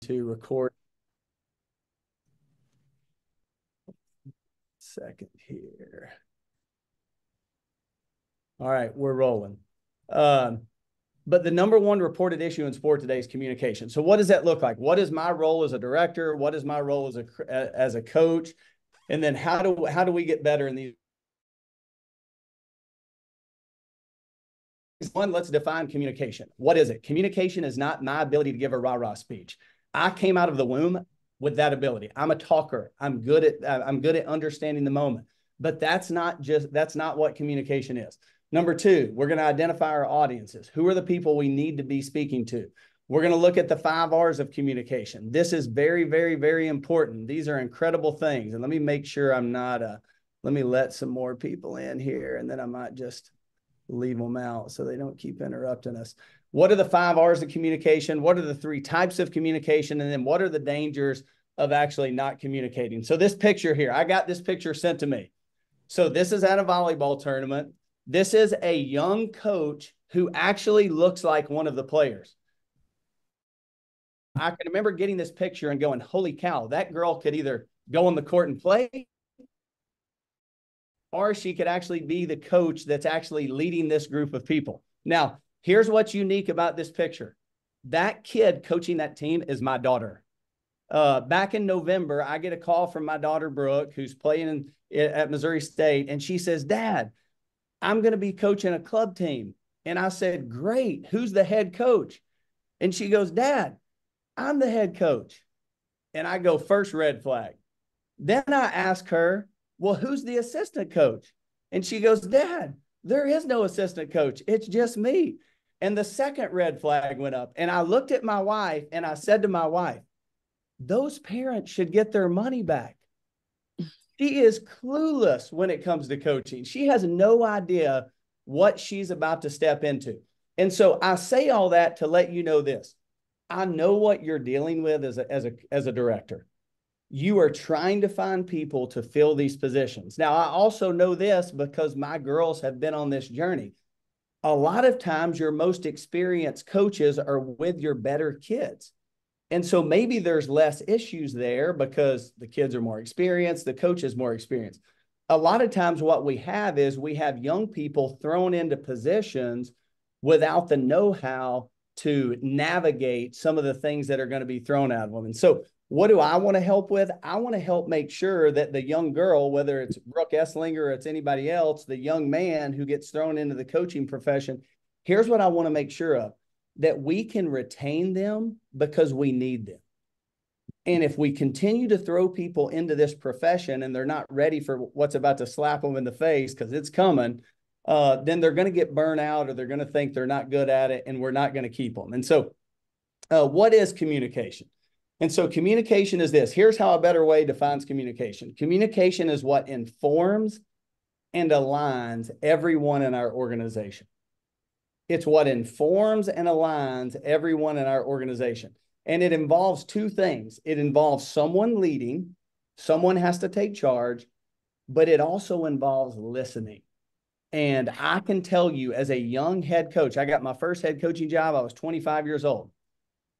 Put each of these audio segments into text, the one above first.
to record. Second here. All right, we're rolling. But the number one reported issue in sport today is communication. So what does that look like? What is my role as a director? What is my role as a coach? And then how do we get better in these? One, let's define communication. What is it? Communication is not my ability to give a rah-rah speech. I came out of the womb with that ability. I'm a talker. I'm good at understanding the moment. But that's not what communication is. Number two, we're going to identify our audiences. Who are the people we need to be speaking to? We're going to look at the 5 R's of communication. This is very, very, very important. These are incredible things. And let me make sure I'm not, let me let some more people in here, and then I might just leave them out so they don't keep interrupting us. What are the 5 R's of communication? What are the 3 types of communication? And then what are the dangers of actually not communicating? So this picture here, I got this picture sent to me. So this is at a volleyball tournament. This is a young coach who actually looks like one of the players. I can remember getting this picture and going, holy cow, that girl could either go on the court and play, or she could actually be the coach that's actually leading this group of people. Now, here's what's unique about this picture. That kid coaching that team is my daughter. Back in November, I get a call from my daughter, Brooke, who's playing at Missouri State, and she says, Dad, I'm going to be coaching a club team. And I said, great, who's the head coach? And she goes, Dad, I'm the head coach. And I go, first red flag. Then I ask her, well, who's the assistant coach? And she goes, Dad, there is no assistant coach. It's just me. And the second red flag went up. And I looked at my wife and I said to my wife, those parents should get their money back. She is clueless when it comes to coaching. She has no idea what she's about to step into. And so I say all that to let you know this. I know what you're dealing with as a director. You are trying to find people to fill these positions. Now, I also know this because my girls have been on this journey. A lot of times your most experienced coaches are with your better kids. And so maybe there's less issues there because the kids are more experienced, the coach is more experienced. A lot of times what we have is we have young people thrown into positions without the know-how to navigate some of the things that are going to be thrown at them. And so what do I want to help with? I want to help make sure that the young girl, whether it's Brooke Esslinger or it's anybody else, the young man who gets thrown into the coaching profession, here's what I want to make sure of, that we can retain them because we need them. And if we continue to throw people into this profession and they're not ready for what's about to slap them in the face because it's coming, then they're going to get burnt out or they're going to think they're not good at it and we're not going to keep them. And so what is communication? And so communication is this. Here's how a better way defines communication. Communication is what informs and aligns everyone in our organization. It's what informs and aligns everyone in our organization. And it involves 2 things. It involves someone leading, someone has to take charge, but it also involves listening. And I can tell you as a young head coach, I got my first head coaching job. I was 25 years old.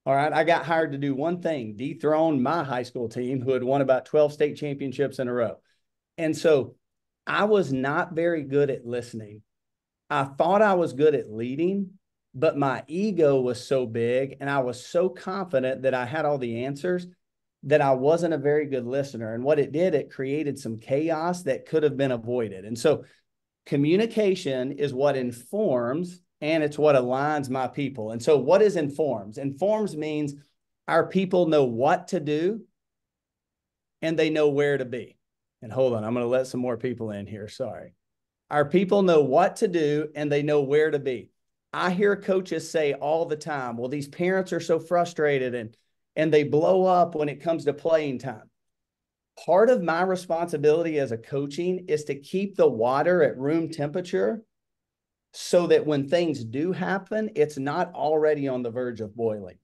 All right. I got hired to do one thing, dethrone my high school team who had won about 12 state championships in a row. And so I was not very good at listening. I thought I was good at leading, but my ego was so big and I was so confident that I had all the answers that I wasn't a very good listener. And what it did, it created some chaos that could have been avoided. And so communication is what informs and it's what aligns my people. And so what is informs? Informs means our people know what to do and they know where to be. And hold on, I'm going to let some more people in here. Sorry. Our people know what to do and they know where to be. I hear coaches say all the time, well, these parents are so frustrated and they blow up when it comes to playing time. Part of my responsibility as a coaching is to keep the water at room temperature so that when things do happen, it's not already on the verge of boiling.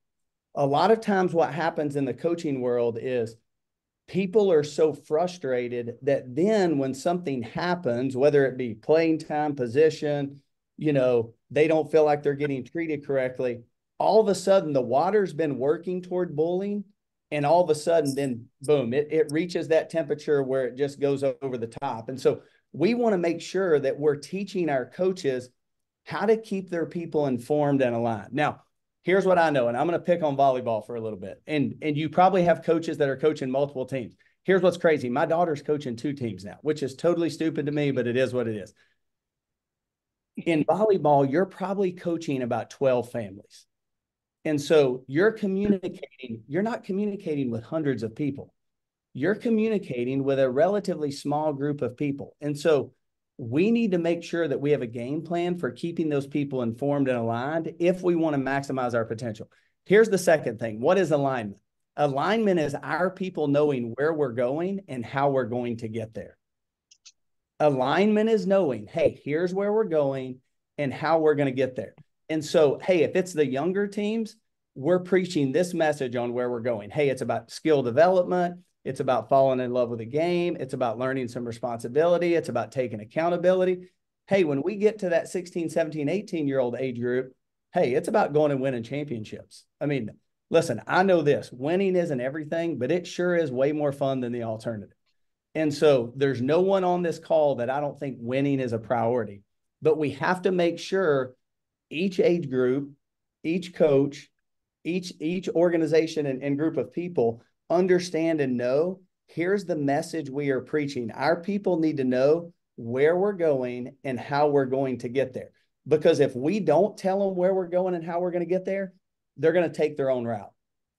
A lot of times what happens in the coaching world is people are so frustrated that then when something happens, whether it be playing time, position, they don't feel like they're getting treated correctly, all of a sudden the water's been working toward bullying, and all of a sudden then boom, it reaches that temperature where it just goes over the top. And so we want to make sure that we're teaching our coaches how to keep their people informed and aligned. Now, here's what I know, and I'm going to pick on volleyball for a little bit. And you probably have coaches that are coaching multiple teams. Here's what's crazy. My daughter's coaching 2 teams now, which is totally stupid to me, but it is what it is. In volleyball, you're probably coaching about 12 families. And so you're not communicating with hundreds of people. You're communicating with a relatively small group of people. And so we need to make sure that we have a game plan for keeping those people informed and aligned if we want to maximize our potential. Here's the second thing. What is alignment? Alignment is our people knowing where we're going and how we're going to get there. Alignment is knowing, hey, here's where we're going and how we're going to get there. And so, hey, if it's the younger teams, we're preaching this message on where we're going. Hey, it's about skill development. It's about falling in love with the game. It's about learning some responsibility. It's about taking accountability. Hey, when we get to that 16, 17, 18-year-old age group, hey, it's about going and winning championships. I mean, listen, I know this. Winning isn't everything, but it sure is way more fun than the alternative. And so there's no one on this call that I don't think winning is a priority. But we have to make sure each age group, each coach, each organization and group of people understand and know, here's the message we are preaching. Our people need to know where we're going and how we're going to get there. Because if we don't tell them where we're going and how we're going to get there, they're going to take their own route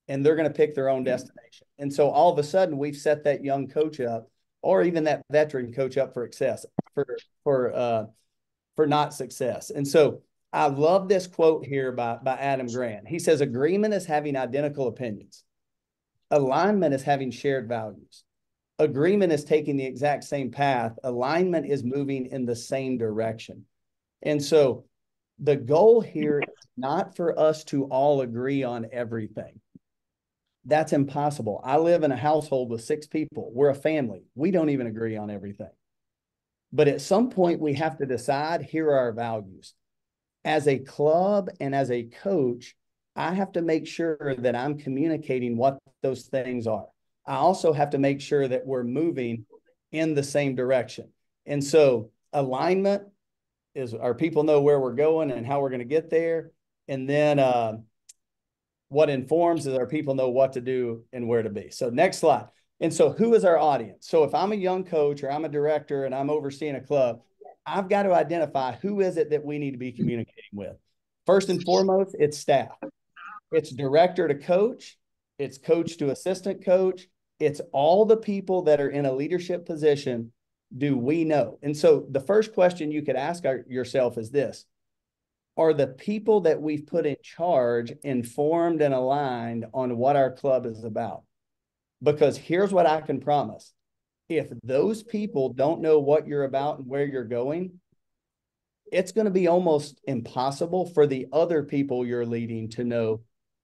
and they're going to pick their own destination. And so all of a sudden we've set that young coach up, or even that veteran coach up for success, for not success. And so I love this quote here by Adam Grant. He says, agreement is having identical opinions. Alignment is having shared values. Agreement is taking the exact same path. Alignment is moving in the same direction. And so the goal here is not for us to all agree on everything. That's impossible. I live in a household with 6 people. We're a family. We don't even agree on everything. But at some point, we have to decide, here are our values. As a club and as a coach, I have to make sure that I'm communicating what those things are. I also have to make sure that we're moving in the same direction. And so alignment is our people know where we're going and how we're going to get there. And then what informs is our people know what to do and where to be. So next slide. And so who is our audience? So if I'm a young coach or I'm a director and I'm overseeing a club, I've got to identify who is it that we need to be communicating with. First and foremost, it's staff. It's director to coach. It's coach to assistant coach. It's all the people that are in a leadership position. Do we know? And so the first question you could ask yourself is this: are the people that we've put in charge informed and aligned on what our club is about? Because here's what I can promise. If those people don't know what you're about and where you're going, it's going to be almost impossible for the other people you're leading to know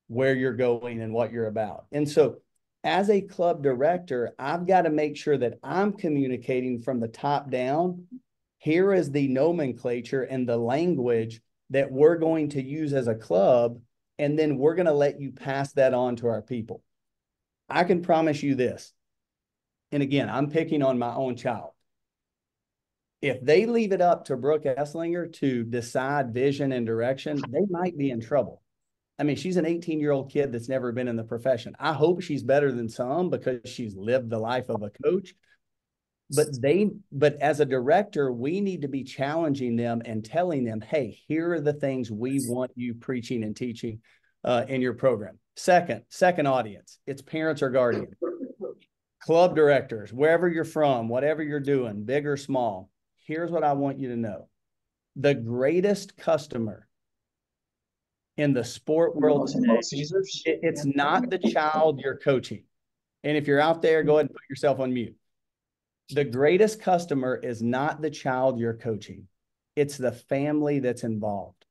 where you're going and what you're about. And so as a club director, I've got to make sure that I'm communicating from the top down. Here is the nomenclature and the language that we're going to use as a club, and then we're going to let you pass that on to our people. I can promise you this, and again, I'm picking on my own child. If they leave it up to Brooke Esslinger to decide vision and direction, they might be in trouble. I mean, she's an 18-year-old kid that's never been in the profession. I hope she's better than some because she's lived the life of a coach. But as a director, we need to be challenging them and telling them, hey, here are the things we want you preaching and teaching in your program. Second audience, it's parents or guardians. Club directors, wherever you're from, whatever you're doing, big or small, here's what I want you to know. The greatest customer in the sport world today, it's not the child you're coaching. And if you're out there, go ahead and put yourself on mute. The greatest customer is not the child you're coaching. It's the family that's involved.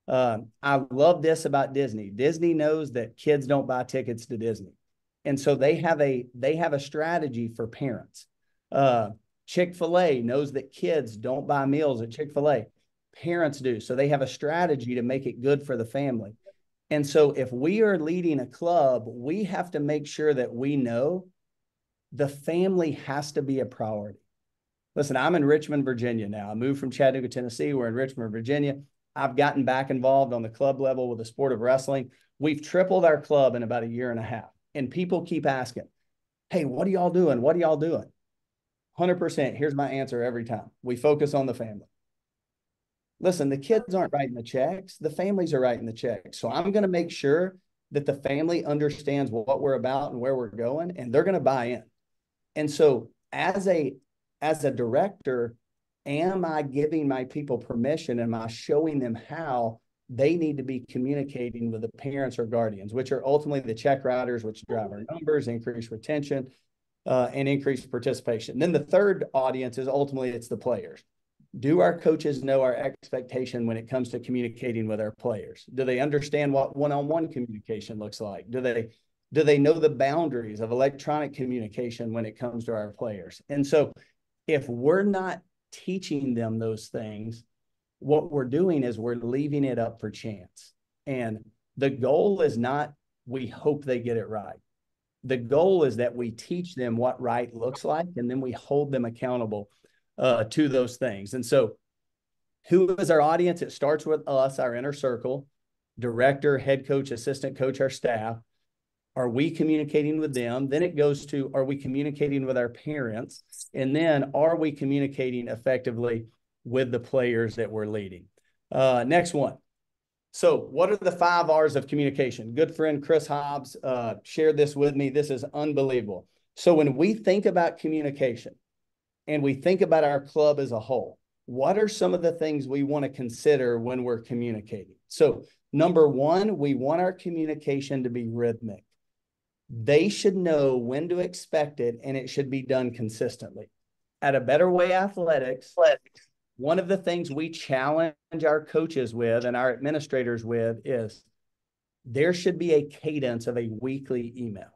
I love this about Disney. Disney knows that kids don't buy tickets to Disney. And so they have a strategy for parents. Chick-fil-A knows that kids don't buy meals at Chick-fil-A. Parents do. So they have a strategy to make it good for the family. And so if we are leading a club, we have to make sure that we know the family has to be a priority. Listen, I'm in Richmond, Virginia now. I moved from Chattanooga, Tennessee. We're in Richmond, Virginia. I've gotten back involved on the club level with the sport of wrestling. We've tripled our club in about a year and a half. And people keep asking, hey, what are y'all doing? What are y'all doing? 100%. Here's my answer every time. We focus on the family. Listen, the kids aren't writing the checks. The families are writing the checks. So I'm going to make sure that the family understands what we're about and where we're going, and they're going to buy in. And so as a director, am I giving my people permission? Am I showing them how they need to be communicating with the parents or guardians, which are ultimately the check writers, which drive our numbers, increase retention, and increase participation. And then the third audience is ultimately it's the players. Do our coaches know our expectation when it comes to communicating with our players? Do they understand what one-on-one communication looks like? Do they know the boundaries of electronic communication when it comes to our players? And so if we're not teaching them those things, what we're doing is we're leaving it up for chance. And the goal is not, we hope they get it right. The goal is that we teach them what right looks like, and then we hold them accountable to those things. And so who is our audience? It starts with us, our inner circle, director, head coach, assistant coach, our staff. Are we communicating with them? Then it goes to, are we communicating with our parents? And then are we communicating effectively with the players that we're leading? Next one. So what are the 5 R's of communication? Good friend Chris Hobbs shared this with me. This is unbelievable. So when we think about communication and we think about our club as a whole, what are some of the things we want to consider when we're communicating? So number 1, we want our communication to be rhythmic. They should know when to expect it, and it should be done consistently. At A Better Way Athletics, one of the things we challenge our coaches with and our administrators with is there should be a cadence of a weekly email.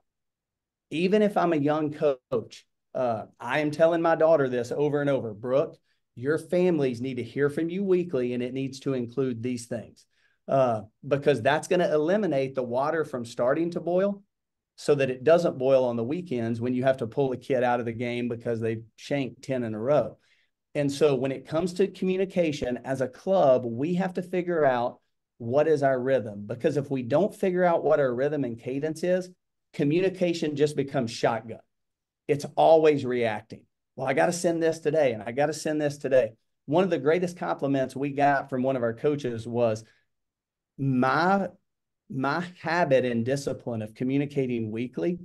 Even if I'm a young coach, I am telling my daughter this over and over, Brooke, your families need to hear from you weekly, and it needs to include these things because that's going to eliminate the water from starting to boil so that it doesn't boil on the weekends when you have to pull a kid out of the game because they've shanked 10 in a row. And so when it comes to communication as a club, we have to figure out what is our rhythm, because if we don't figure out what our rhythm and cadence is, communication just becomes shotgun. It's always reacting. Well, I got to send this today, and I got to send this today. One of the greatest compliments we got from one of our coaches was my habit and discipline of communicating weekly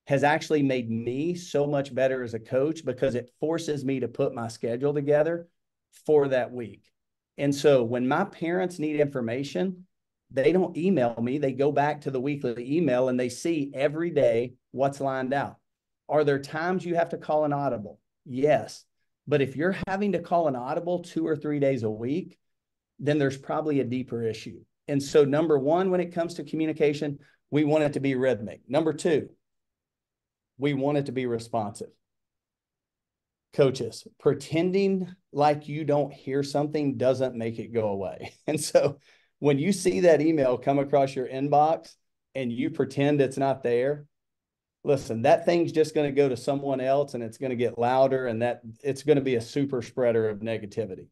has actually made me so much better as a coach because it forces me to put my schedule together for that week. And so when my parents need information, they don't email me. They go back to the weekly email and they see every day what's lined out. Are there times you have to call an audible? Yes. But if you're having to call an audible 2 or 3 days a week, then there's probably a deeper issue. And so number 1, when it comes to communication, we want it to be rhythmic. Number 2, we want it to be responsive. Coaches, pretending like you don't hear something doesn't make it go away. And so when you see that email come across your inbox and you pretend it's not there, listen, that thing's just going to go to someone else and it's going to get louder, and that it's going to be a super spreader of negativity.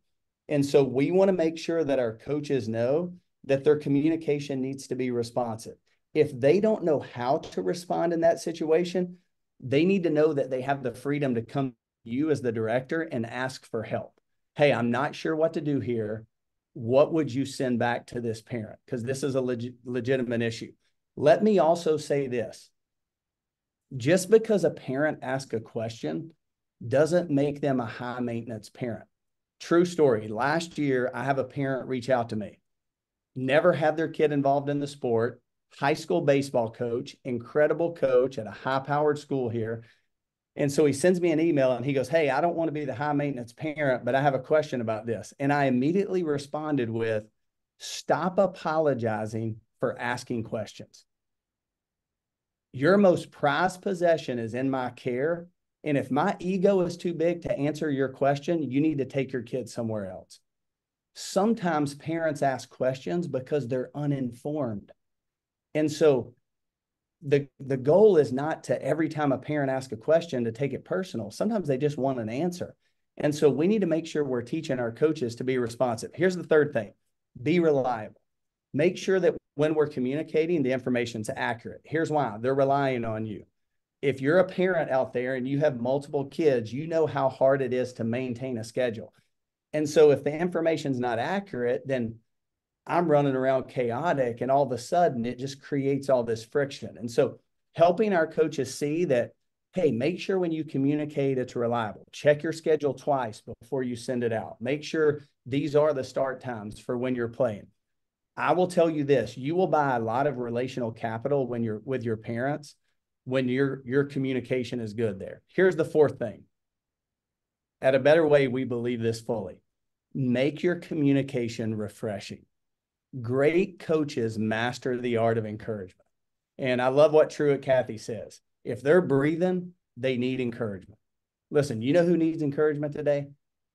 And so we want to make sure that our coaches know that their communication needs to be responsive. If they don't know how to respond in that situation, they need to know that they have the freedom to come to you as the director and ask for help. Hey, I'm not sure what to do here. What would you send back to this parent? Because this is a legitimate issue. Let me also say this. Just because a parent asks a question doesn't make them a high maintenance parent. True story. Last year, I have a parent reach out to me. Never had their kid involved in the sport, high school baseball coach, incredible coach at a high-powered school here. And so he sends me an email and he goes, hey, I don't want to be the high maintenance parent, but I have a question about this. And I immediately responded with, stop apologizing for asking questions. Your most prized possession is in my care. And if my ego is too big to answer your question, you need to take your kid somewhere else. Sometimes parents ask questions because they're uninformed. And so the goal is not to every time a parent asks a question to take it personal. Sometimes they just want an answer. And so we need to make sure we're teaching our coaches to be responsive. Here's the third thing: be reliable. Make sure that when we're communicating, the information's accurate. Here's why: they're relying on you. If you're a parent out there and you have multiple kids, you know how hard it is to maintain a schedule. And so if the information's not accurate, then I'm running around chaotic, and all of a sudden it just creates all this friction. And so helping our coaches see that, hey, make sure when you communicate it's reliable. Check your schedule twice before you send it out. Make sure these are the start times for when you're playing. I will tell you this: you will buy a lot of relational capital when you're with your parents, when your communication is good there. Here's the fourth thing. At A Better Way, we believe this fully. Make your communication refreshing. Great coaches master the art of encouragement. And I love what Truett Cathy says: if they're breathing, they need encouragement. Listen, you know who needs encouragement today?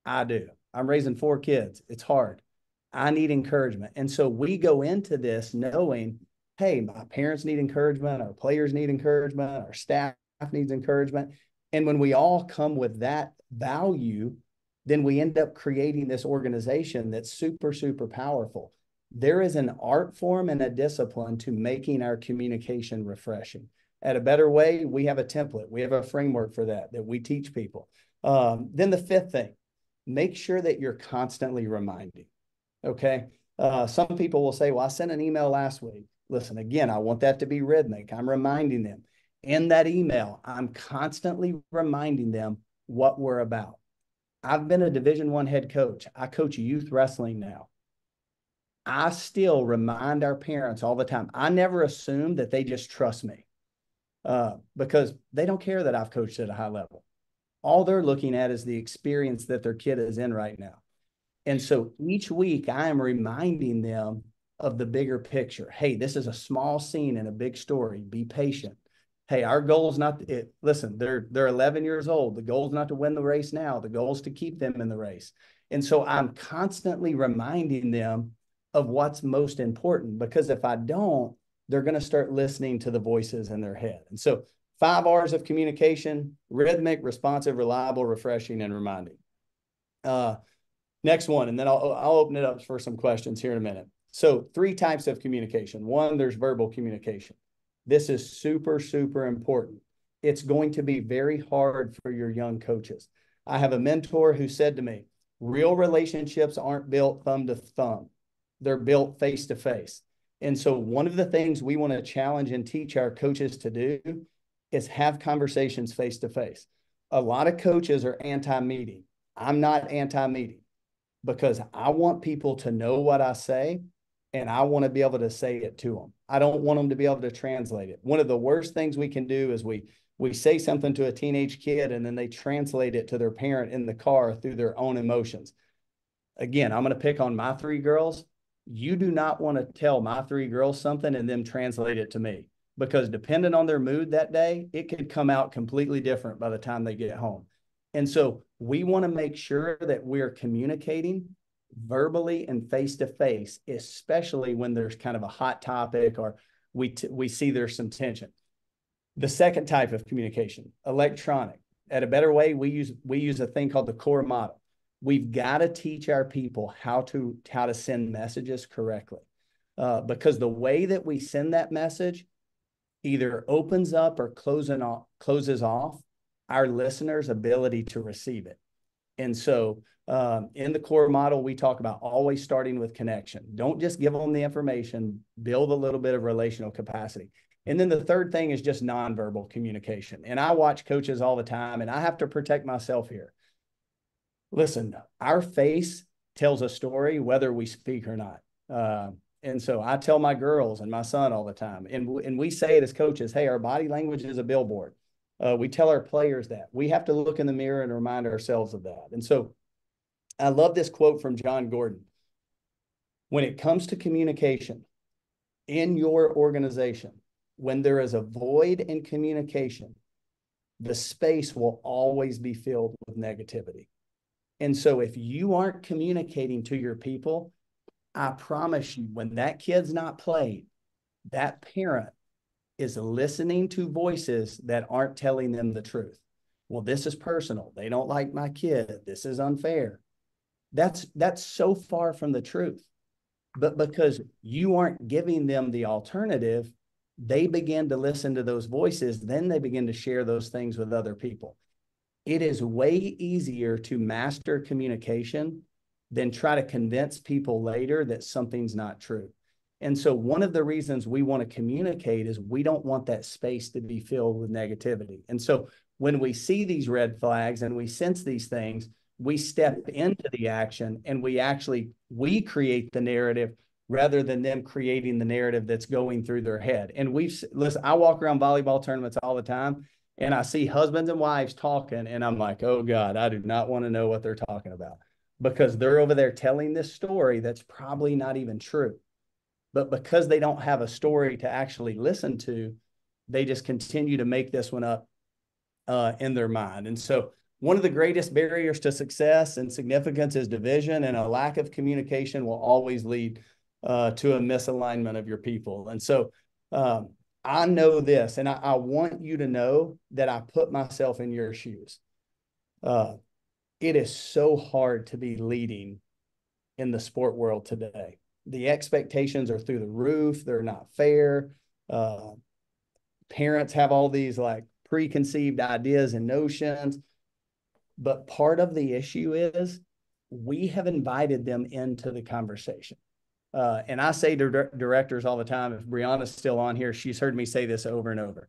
I do. I'm raising 4 kids. It's hard. I need encouragement. And so we go into this knowing, hey, my parents need encouragement, our players need encouragement, our staff needs encouragement. And when we all come with that value, then we end up creating this organization that's super, super powerful. There is an art form and a discipline to making our communication refreshing. At A Better Way, we have a template. We have a framework for that we teach people. Then the fifth thing: make sure that you're constantly reminding. Okay. Some people will say, well, I sent an email last week. Listen, again, I want that to be rhythmic. I'm reminding them. In that email, I'm constantly reminding them what we're about. I've been a Division I head coach. I coach youth wrestling now. I still remind our parents all the time. I never assume that they just trust me because they don't care that I've coached at a high level. All they're looking at is the experience that their kid is in right now. And so each week I am reminding them of the bigger picture. Hey, this is a small scene in a big story. Be patient. Hey, our goal is not listen, they're 11 years old. The goal is not to win the race now. The goal is to keep them in the race. And so I'm constantly reminding them of what's most important, because if I don't, they're going to start listening to the voices in their head. And so 5 R's of communication: rhythmic, responsive, reliable, refreshing, and reminding. Next one, and then I'll open it up for some questions here in a minute. So 3 types of communication. 1, there's verbal communication. This is super, super important. It's going to be very hard for your young coaches. I have a mentor who said to me, real relationships aren't built thumb to thumb. They're built face to face. And so one of the things we want to challenge and teach our coaches to do is have conversations face to face. A lot of coaches are anti-meeting. I'm not anti-meeting, because I want people to know what I say, and I want to be able to say it to them. I don't want them to be able to translate it. One of the worst things we can do is we say something to a teenage kid and then they translate it to their parent in the car through their own emotions. Again, I'm going to pick on my 3 girls. You do not want to tell my 3 girls something and then translate it to me, because depending on their mood that day, it could come out completely different by the time they get home. And so we want to make sure that we're communicating verbally and face to face, especially when there's kind of a hot topic or we see there's some tension. The second type of communication, electronic. At A Better Way, we use a thing called the core model. We've got to teach our people how to send messages correctly, because the way that we send that message either opens up or closes off our listeners' ability to receive it. And so in the core model, we talk about always starting with connection. Don't just give them the information, build a little bit of relational capacity. And then the third thing is just nonverbal communication. And I watch coaches all the time, and I have to protect myself here. Listen, our face tells a story whether we speak or not. And so I tell my girls and my son all the time, and we say it as coaches: hey, our body language is a billboard. We tell our players that. We have to look in the mirror and remind ourselves of that. And so I love this quote from John Gordon. When it comes to communication in your organization, when there is a void in communication, the space will always be filled with negativity. And so if you aren't communicating to your people, I promise you, when that kid's not playing, that parent is listening to voices that aren't telling them the truth. Well, this is personal. They don't like my kid. This is unfair. That's so far from the truth. But because you aren't giving them the alternative, they begin to listen to those voices. Then they begin to share those things with other people. It is way easier to master communication than try to convince people later that something's not true. And so one of the reasons we want to communicate is we don't want that space to be filled with negativity. And so when we see these red flags and we sense these things, we step into the action and we create the narrative rather than them creating the narrative that's going through their head. And listen, I walk around volleyball tournaments all the time and I see husbands and wives talking and I'm like, oh God, I do not want to know what they're talking about, because they're over there telling this story that's probably not even true. But because they don't have a story to actually listen to, they just continue to make this one up in their mind. And so one of the greatest barriers to success and significance is division, and a lack of communication will always lead to a misalignment of your people. And so I know this, and I want you to know that I put myself in your shoes. It is so hard to be leading in the sport world today. The expectations are through the roof. They're not fair. Parents have all these like preconceived ideas and notions. But part of the issue is we have invited them into the conversation. And I say to directors all the time, if Brianna's still on here, she's heard me say this over and over.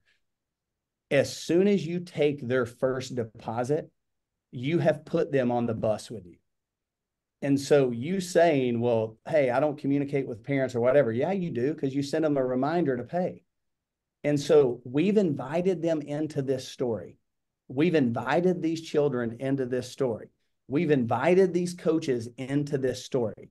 As soon as you take their first deposit, you have put them on the bus with you. And so you saying, well, hey, I don't communicate with parents or whatever. Yeah, you do, because you send them a reminder to pay. And so we've invited them into this story. We've invited these children into this story. We've invited these coaches into this story.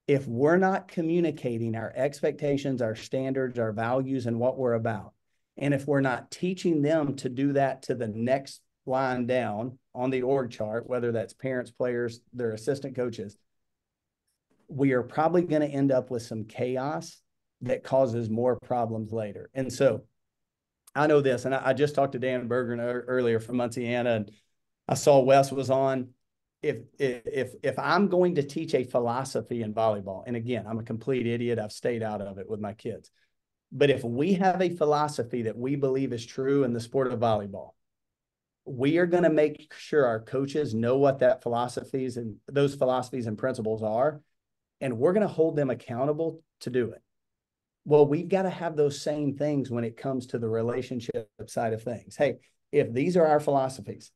If we're not communicating our expectations, our standards, our values, and what we're about, and if we're not teaching them to do that to the next line down on the org chart, whether that's parents, players, their assistant coaches, we are probably going to end up with some chaos that causes more problems later. And so I know this, and I just talked to Dan Berger earlier from Muncie-Ana, and I saw Wes was on. If I'm going to teach a philosophy in volleyball, and again, I'm a complete idiot, I've stayed out of it with my kids, but if we have a philosophy that we believe is true in the sport of volleyball, we are going to make sure our coaches know what that philosophies and those philosophies and principles are, and we're going to hold them accountable to do it. Well, we've got to have those same things when it comes to the relationship side of things. Hey, if these are our philosophies,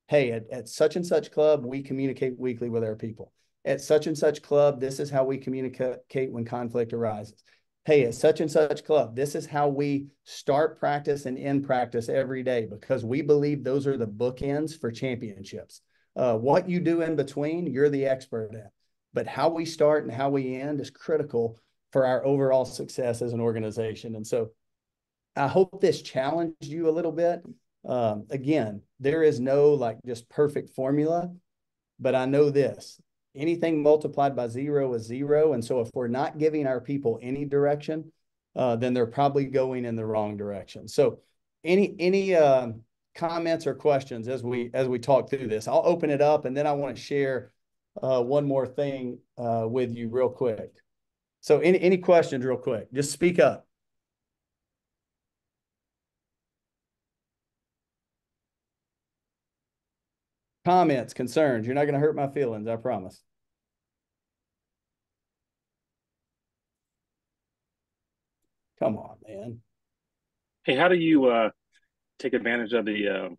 hey, at such and such club, we communicate weekly with our people. At such and such club, this is how we communicate when conflict arises. Hey, at such and such club, this is how we start practice and end practice every day, because we believe those are the bookends for championships. What you do in between, you're the expert at. But how we start and how we end is critical for our overall success as an organization. And so I hope this challenged you a little bit. Again, there is no like just perfect formula, but I know this: anything multiplied by zero is zero. And so if we're not giving our people any direction, then they're probably going in the wrong direction. So any comments or questions as we talk through this? I'll open it up, and then I want to share one more thing with you real quick. So any questions real quick? Just speak up. Comments, concerns. You're not going to hurt my feelings, I promise. Come on, man. Hey, how do you take advantage of the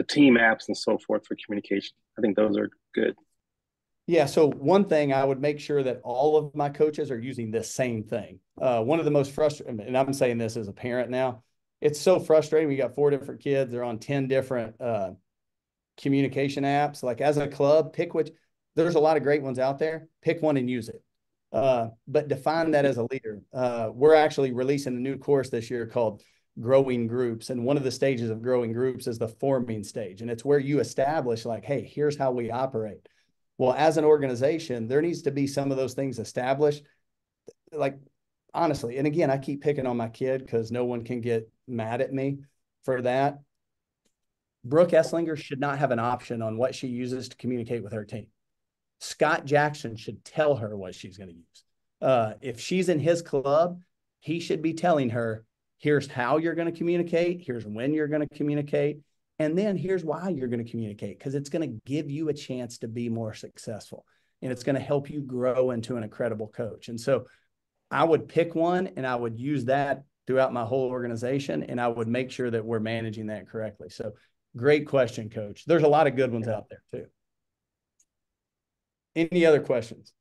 team apps and so forth for communication? I think those are good. Yeah, so one thing, I would make sure that all of my coaches are using this same thing. One of the most frustrating, and I'm saying this as a parent now, it's so frustrating. We got 4 different kids. They're on 10 different communication apps. Like as a club, pick which, there's a lot of great ones out there. Pick one and use it. But define that as a leader. We're actually releasing a new course this year called Growing Groups. And one of the stages of growing groups is the forming stage. And it's where you establish like, hey, here's how we operate. Well, as an organization, there needs to be some of those things established. Like honestly, and again, I keep picking on my kid because no one can get mad at me for that. Brooke Esslinger should not have an option on what she uses to communicate with her team. Scott Jackson should tell her what she's going to use. If she's in his club, he should be telling her, here's how you're going to communicate, here's when you're going to communicate, and then here's why you're going to communicate, because it's going to give you a chance to be more successful, and it's going to help you grow into an incredible coach. And so I would pick one, and I would use that throughout my whole organization, and I would make sure that we're managing that correctly. So great question, Coach. There's a lot of good ones out there too. Any other questions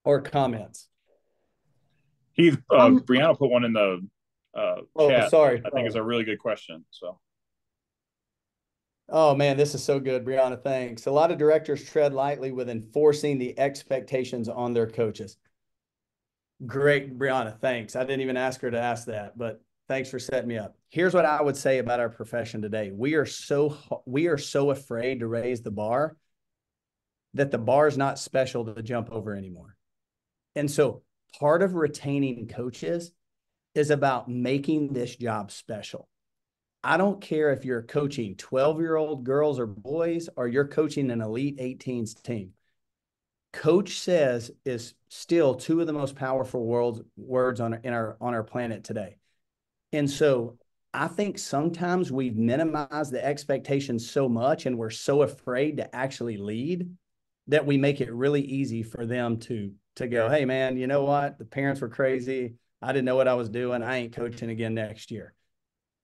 or comments? Heath, Brianna put one in the chat. Sorry. I think it's a really good question. So, oh man, this is so good, Brianna. Thanks. A lot of directors tread lightly with enforcing the expectations on their coaches. Great, Brianna. Thanks. I didn't even ask her to ask that, but thanks for setting me up. Here's what I would say about our profession today. We are so afraid to raise the bar that the bar is not special to jump over anymore. And so part of retaining coaches is about making this job special. I don't care if you're coaching 12-year-old girls or boys, or you're coaching an elite 18s team. Coach says is still two of the most powerful words on our planet today. And so I think sometimes we've minimized the expectations so much, and we're so afraid to actually lead, that we make it really easy for them to go, hey man, you know what? The parents were crazy. I didn't know what I was doing. I ain't coaching again next year.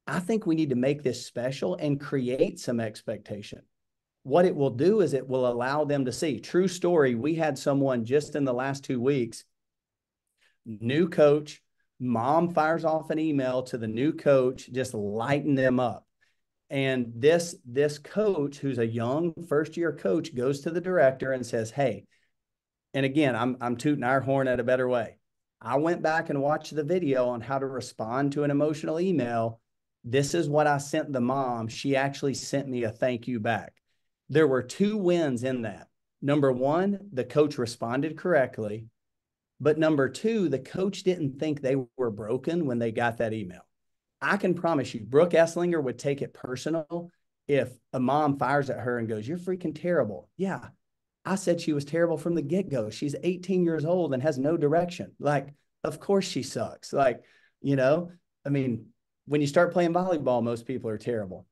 I think we need to make this special and create some expectation. What it will do is it will allow them to see. True story, we had someone just in the last 2 weeks, new coach, mom fires off an email to the new coach, just lighting them up. And this coach, who's a young first-year coach, goes to the director and says, hey, and again, I'm tooting our horn at a better way. I went back and watched the video on how to respond to an emotional email. This is what I sent the mom. She actually sent me a thank you back. There were 2 wins in that. Number one, the coach responded correctly. But number 2, the coach didn't think they were broken when they got that email. I can promise you, Brooke Esslinger would take it personal if a mom fires at her and goes, you're freaking terrible. Yeah, I said she was terrible from the get-go. She's 18 years old and has no direction. Like, of course she sucks. Like, I mean, when you start playing volleyball, most people are terrible.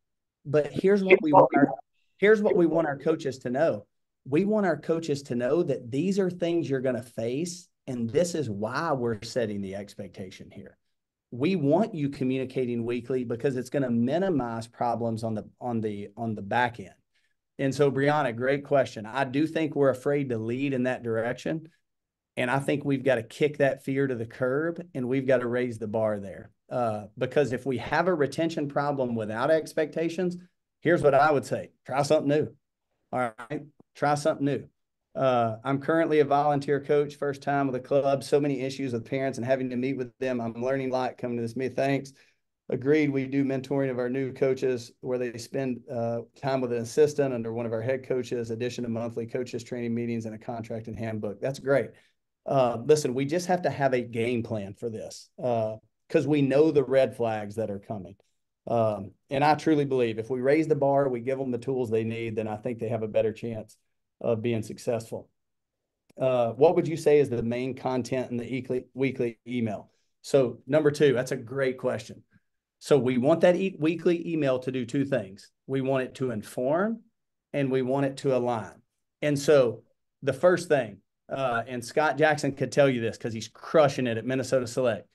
But here's what we want our coaches to know. We want our coaches to know that these are things you're going to face, and this is why we're setting the expectation here. We want you communicating weekly because it's going to minimize problems on the back end. And so, Brianna, great question. I do think we're afraid to lead in that direction. And I think we've got to kick that fear to the curb, and we've got to raise the bar there. Because if we have a retention problem without expectations, here's what I would say. Try something new. All right. Try something new. I'm currently a volunteer coach, first time with a club. So many issues with parents and having to meet with them. I'm learning a lot coming to this meeting. Thanks. Agreed. We do mentoring of our new coaches where they spend time with an assistant under one of our head coaches, addition to monthly coaches training meetings and a contract and handbook. That's great. Listen, we just have to have a game plan for this because we know the red flags that are coming. And I truly believe if we raise the bar, we give them the tools they need, then I think they have a better chance of being successful. What would you say is the main content in the weekly email? So number 2, that's a great question. So we want that weekly email to do 2 things. We want it to inform and we want it to align. And so the first thing, and Scott Jackson could tell you this because he's crushing it at Minnesota Select.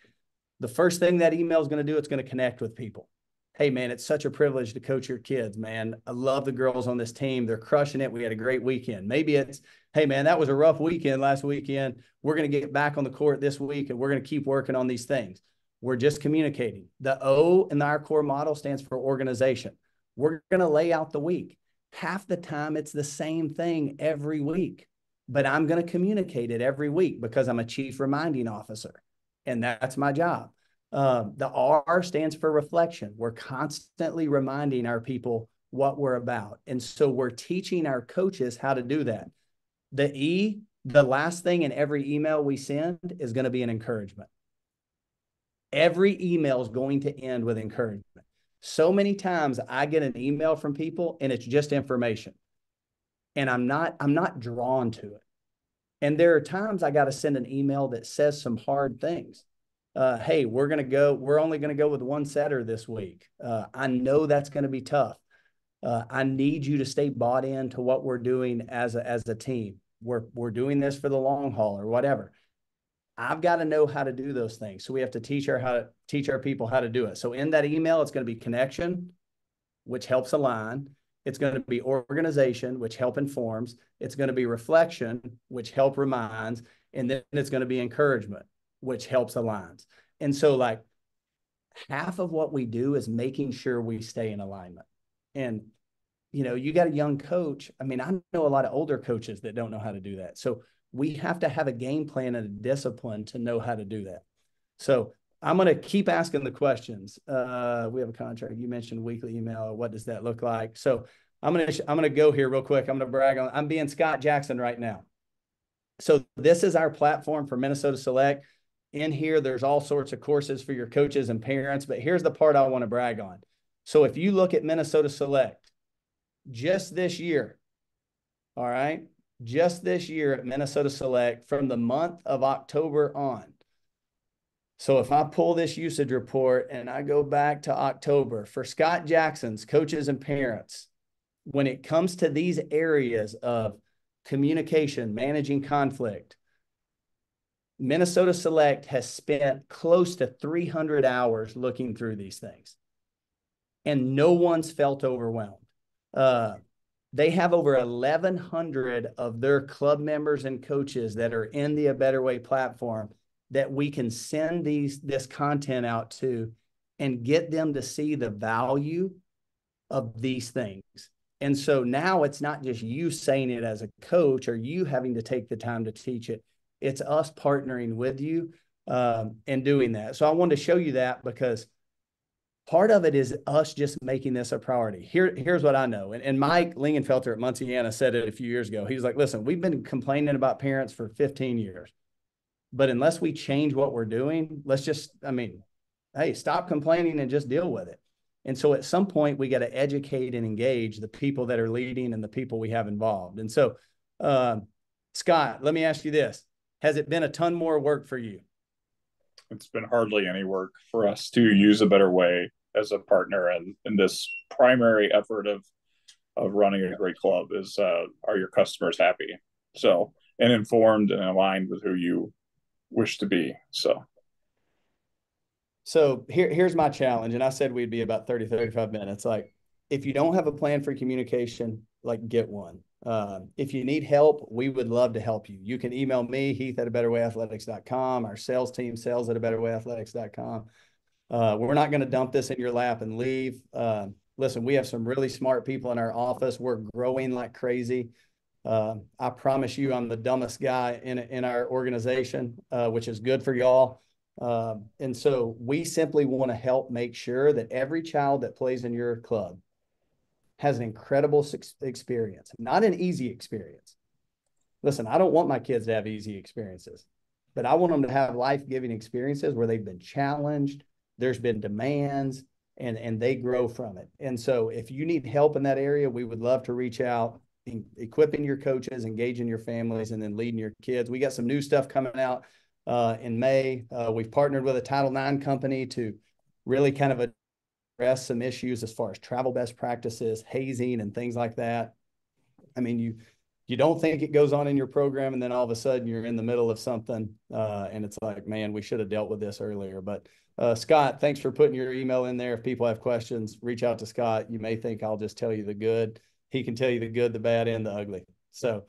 The first thing that email is going to do, it's going to connect with people. Hey, man, it's such a privilege to coach your kids, man. I love the girls on this team. They're crushing it. We had a great weekend. Maybe it's, hey, man, that was a rough weekend last weekend. We're going to get back on the court this week, and we're going to keep working on these things. We're just communicating. The O in our core model stands for organization. We're going to lay out the week. Half the time, it's the same thing every week, but I'm going to communicate it every week because I'm a chief reminding officer, and that's my job. The R stands for reflection. We're constantly reminding our people what we're about. And so we're teaching our coaches how to do that. The E, The last thing in every email we send is going to be an encouragement. Every email is going to end with encouragement. So many times I get an email from people and it's just information. And I'm not drawn to it. And there are times I got to send an email that says some hard things. Hey, we're only going to go with one setter this week. I know that's going to be tough. I need you to stay bought into what we're doing as a team. We're doing this for the long haul or whatever. I've got to know how to do those things. So we have to teach our people how to do it. So in that email, it's going to be connection, which helps align. It's going to be organization, which help informs. It's going to be reflection, which help reminds. And then it's going to be encouragement, which helps aligns. And so like half of what we do is making sure we stay in alignment. And, you got a young coach. I mean, I know a lot of older coaches that don't know how to do that. So we have to have a game plan and a discipline to know how to do that. So I'm going to keep asking the questions. We have a contract. You mentioned weekly email. What does that look like? So I'm going to go here real quick. I'm going to brag on, I'm being Scott Jackson right now. So this is our platform for Minnesota Select. In here, there's all sorts of courses for your coaches and parents, but here's the part I want to brag on. So if you look at Minnesota Select, just this year, all right, just this year at Minnesota Select from the month of October on. So if I pull this usage report and I go back to October for Scott Jackson's coaches and parents, when it comes to these areas of communication, managing conflict, Minnesota Select has spent close to 300 hours looking through these things. And no one's felt overwhelmed. They have over 1,100 of their club members and coaches that are in the A Better Way platform that we can send this content out to and get them to see the value of these things. And so now it's not just you saying it as a coach or you having to take the time to teach it. It's us partnering with you and doing that. So I wanted to show you that because part of it is us just making this a priority. Here's what I know. And Mike Lingenfelter at Muncie said it a few years ago. He was like, listen, we've been complaining about parents for 15 years. But unless we change what we're doing, hey, stop complaining and just deal with it. And so at some point, we got to educate and engage the people that are leading and the people we have involved. And so, Scott, let me ask you this. Has it been a ton more work for you? It's been hardly any work for us to use A Better Way as a partner. And this primary effort of running a great club is, are your customers happy? So, and informed and aligned with who you wish to be. So here's my challenge. And I said we'd be about 30, 35 minutes. Like, if you don't have a plan for communication, like get one. If you need help, we would love to help you. You can email me, Heath@abetterwayathletics.com, our sales team, sales@abetterwayathletics.com. We're not going to dump this in your lap and leave. Listen, we have some really smart people in our office. We're growing like crazy. I promise you, I'm the dumbest guy in our organization, which is good for y'all. And so we simply want to help make sure that every child that plays in your club has an incredible experience, not an easy experience. Listen, I don't want my kids to have easy experiences, but I want them to have life-giving experiences where they've been challenged, there's been demands, and they grow from it. And so if you need help in that area, we would love to reach out, equipping your coaches, engaging your families, and then leading your kids. We got some new stuff coming out in May. We've partnered with a Title IX company to really kind of address some issues as far as travel best practices, hazing, and things like that. I mean, you don't think it goes on in your program, and then all of a sudden you're in the middle of something, and it's like, man, we should have dealt with this earlier. But Scott, thanks for putting your email in there. If people have questions, reach out to Scott. You may think I'll just tell you the good. He can tell you the good, the bad, and the ugly. So,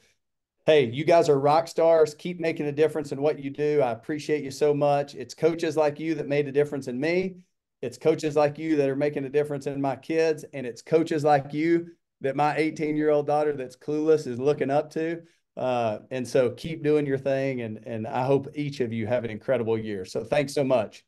hey, you guys are rock stars. Keep making a difference in what you do. I appreciate you so much. It's coaches like you that made a difference in me. It's coaches like you that are making a difference in my kids. And it's coaches like you that my 18-year-old daughter that's clueless is looking up to. And so keep doing your thing. And I hope each of you have an incredible year. So thanks so much.